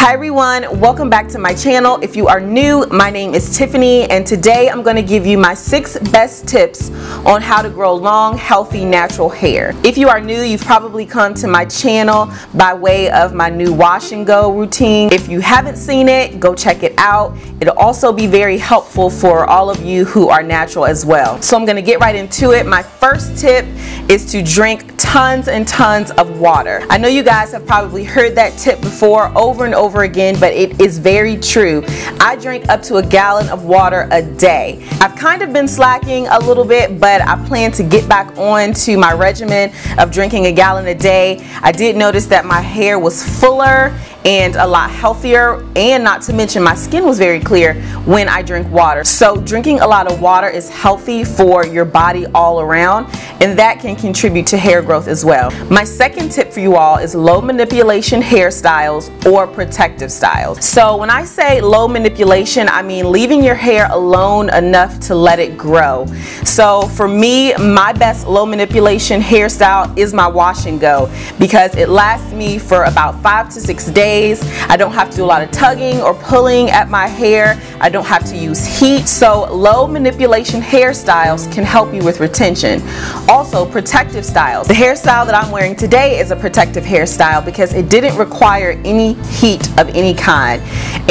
Hi everyone, welcome back to my channel. If you are new, my name is Tiffany and today I'm going to give you my 6 best tips on how to grow long, healthy, natural hair. If you are new, you've probably come to my channel by way of my new wash and go routine. If you haven't seen it, go check it out. It'll also be very helpful for all of you who are natural as well. So I'm going to get right into it. My first tip is to drink tons and tons of water. I know you guys have probably heard that tip before over and over again, but it is very true. I drink up to a gallon of water a day. I've kind of been slacking a little bit, but I plan to get back on to my regimen of drinking a gallon a day. I did notice that my hair was fuller and a lot healthier, and not to mention my skin was very clear when I drink water. So drinking a lot of water is healthy for your body all around, and that can contribute to hair growth as well. My second tip for you all is low manipulation hairstyles or protective styles. So when I say low manipulation, I mean leaving your hair alone enough to let it grow. So for me, my best low manipulation hairstyle is my wash and go, because it lasts me for about 5 to 6 days. I don't have to do a lot of tugging or pulling at my hair. I don't have to use heat. So low manipulation hairstyles can help you with retention. Also, protective styles. The hairstyle that I'm wearing today is a protective hairstyle because it didn't require any heat of any kind.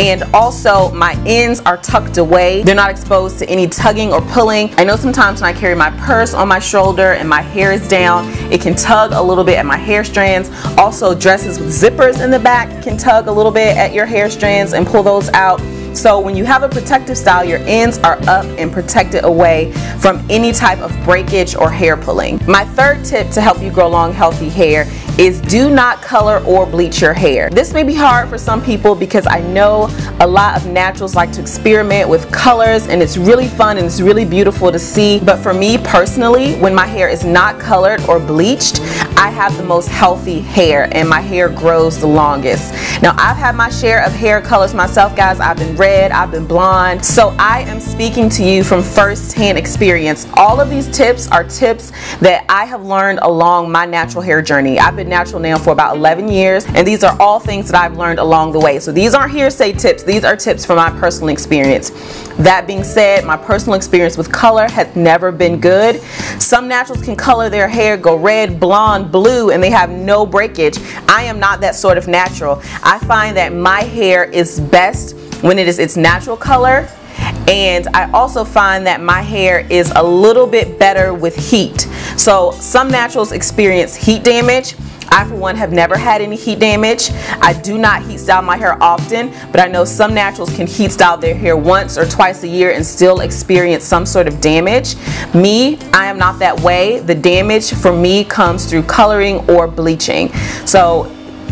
And also my ends are tucked away. They're not exposed to any tugging or pulling. I know sometimes when I carry my purse on my shoulder and my hair is down, it can tug a little bit at my hair strands. Also, dresses with zippers in the back can tug a little bit at your hair strands and pull those out. So when you have a protective style, your ends are up and protected away from any type of breakage or hair pulling. My third tip to help you grow long, healthy hair is do not color or bleach your hair. This may be hard for some people because I know a lot of naturals like to experiment with colors, and it's really fun and it's really beautiful to see. But for me personally, when my hair is not colored or bleached, I have the most healthy hair and my hair grows the longest. Now, I've had my share of hair colors myself, guys. I've been red, I've been blonde. So I am speaking to you from first-hand experience. All of these tips are tips that I have learned along my natural hair journey. I've been natural now for about 11 years, and these are all things that I've learned along the way. So these aren't hearsay tips. These are tips from my personal experience. That being said, my personal experience with color has never been good. Some naturals can color their hair, go red, blonde, blue, and they have no breakage. I am not that sort of natural. I find that my hair is best when it is its natural color, and I also find that my hair is a little bit better with heat. So some naturals experience heat damage. I, for one, have never had any heat damage. I do not heat style my hair often, but I know some naturals can heat style their hair once or twice a year and still experience some sort of damage. Me, I am not that way. The damage for me comes through coloring or bleaching. So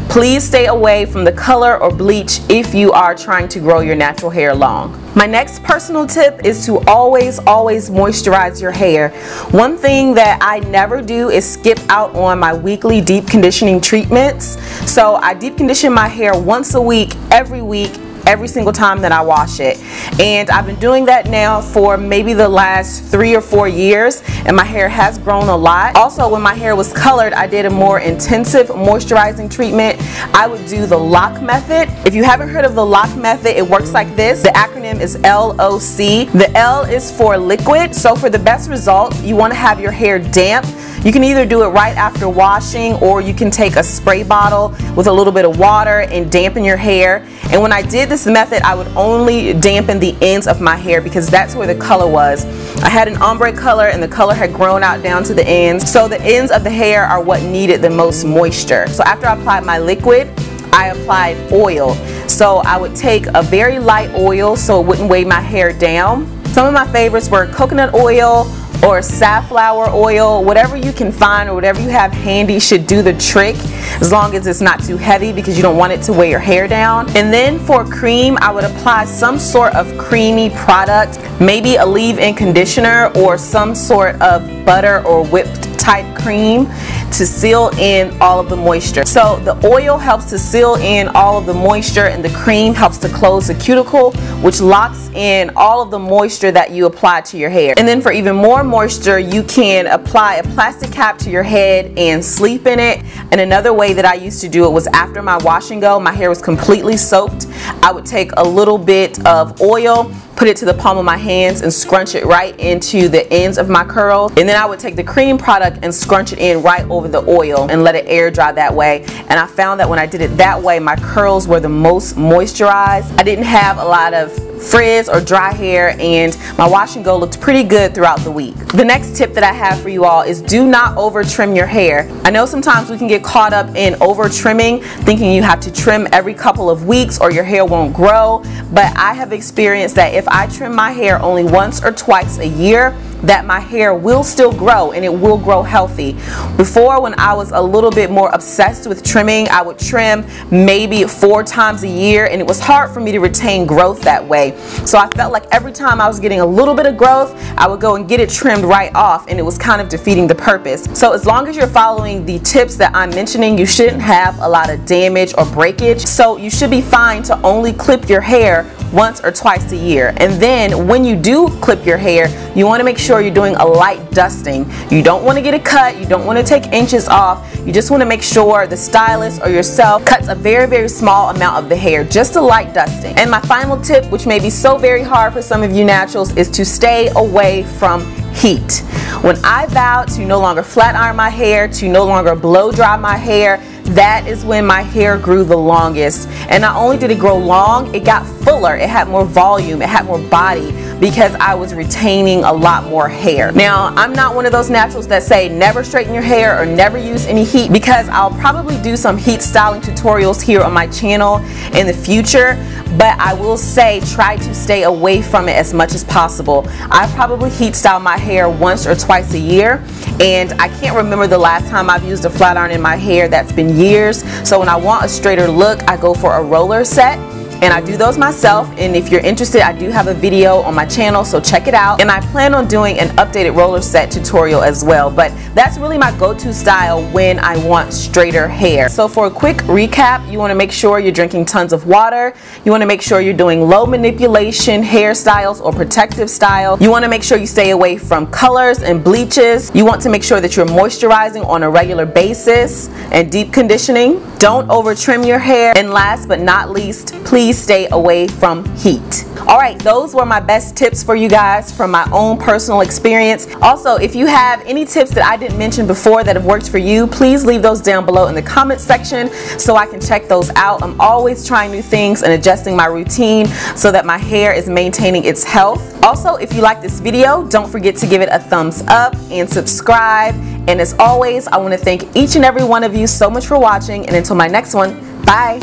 please stay away from the color or bleach if you are trying to grow your natural hair long. My next personal tip is to always moisturize your hair. One thing that I never do is skip out on my weekly deep conditioning treatments. So I deep condition my hair once a week, every single time that I wash it. And I've been doing that now for maybe the last 3 or 4 years, and my hair has grown a lot. Also, when my hair was colored, I did a more intensive moisturizing treatment. I would do the lock method. If you haven't heard of the lock method, it works like this. The acronym is LOC. The L is for liquid. So for the best results, you want to have your hair damp. You can either do it right after washing, or you can take a spray bottle with a little bit of water and dampen your hair. And when I did this method, I would only dampen the ends of my hair because that's where the color was. I had an ombre color and the color had grown out down to the ends. So the ends of the hair are what needed the most moisture. So after I applied my liquid, I applied oil. So I would take a very light oil so it wouldn't weigh my hair down. Some of my favorites were coconut oil or safflower oil. Whatever you can find or whatever you have handy should do the trick, as long as it's not too heavy, because you don't want it to weigh your hair down. And then for cream, I would apply some sort of creamy product, maybe a leave-in conditioner or some sort of butter or whipped type cream to seal in all of the moisture. So the oil helps to seal in all of the moisture, and the cream helps to close the cuticle, which locks in all of the moisture that you apply to your hair. And then for even more moisture, you can apply a plastic cap to your head and sleep in it. And another way that I used to do it was after my wash and go, my hair was completely soaked, I would take a little bit of oil, put it to the palm of my hands and scrunch it right into the ends of my curls, and then I would take the cream product and scrunch it in right over the oil and let it air dry that way. And I found that when I did it that way, my curls were the most moisturized. I didn't have a lot of frizz or dry hair, and my wash and go looked pretty good throughout the week. The next tip that I have for you all is do not over trim your hair. I know sometimes we can get caught up in over trimming, thinking you have to trim every couple of weeks or your hair won't grow, but I have experienced that if I trim my hair only once or twice a year, that my hair will still grow, and it will grow healthy. Before, when I was a little bit more obsessed with trimming, I would trim maybe 4 times a year, and it was hard for me to retain growth that way. So I felt like every time I was getting a little bit of growth, I would go and get it trimmed right off, and it was kind of defeating the purpose. So as long as you're following the tips that I'm mentioning, you shouldn't have a lot of damage or breakage. So you should be fine to only clip your hair once or twice a year. And then when you do clip your hair, you want to make sure you're doing a light dusting. You don't want to get a cut, you don't want to take inches off, you just want to make sure the stylist or yourself cuts a very, very small amount of the hair, just a light dusting. And my final tip, which may be so very hard for some of you naturals, is to stay away from heat. When I vowed to no longer flat iron my hair, to no longer blow dry my hair, that is when my hair grew the longest. And not only did it grow long, it got fuller, it had more volume, it had more body, because I was retaining a lot more hair. Now, I'm not one of those naturals that say never straighten your hair or never use any heat, because I'll probably do some heat styling tutorials here on my channel in the future, but I will say try to stay away from it as much as possible. I probably heat style my hair once or twice a year, and I can't remember the last time I've used a flat iron in my hair. That's been years. So when I want a straighter look, I go for a roller set, and I do those myself. And if you're interested, I do have a video on my channel, so check it out. And I plan on doing an updated roller set tutorial as well, but that's really my go-to style when I want straighter hair. So for a quick recap, you want to make sure you're drinking tons of water. You want to make sure you're doing low manipulation hairstyles or protective style. You want to make sure you stay away from colors and bleaches. You want to make sure that you're moisturizing on a regular basis and deep conditioning. Don't over trim your hair. And last but not least, please stay away from heat. Alright, those were my best tips for you guys from my own personal experience. Also, if you have any tips that I didn't mention before that have worked for you, please leave those down below in the comment section so I can check those out. I'm always trying new things and adjusting my routine so that my hair is maintaining its health. Also, if you like this video, don't forget to give it a thumbs up and subscribe. And as always, I want to thank each and every one of you so much for watching, and until my next one, bye!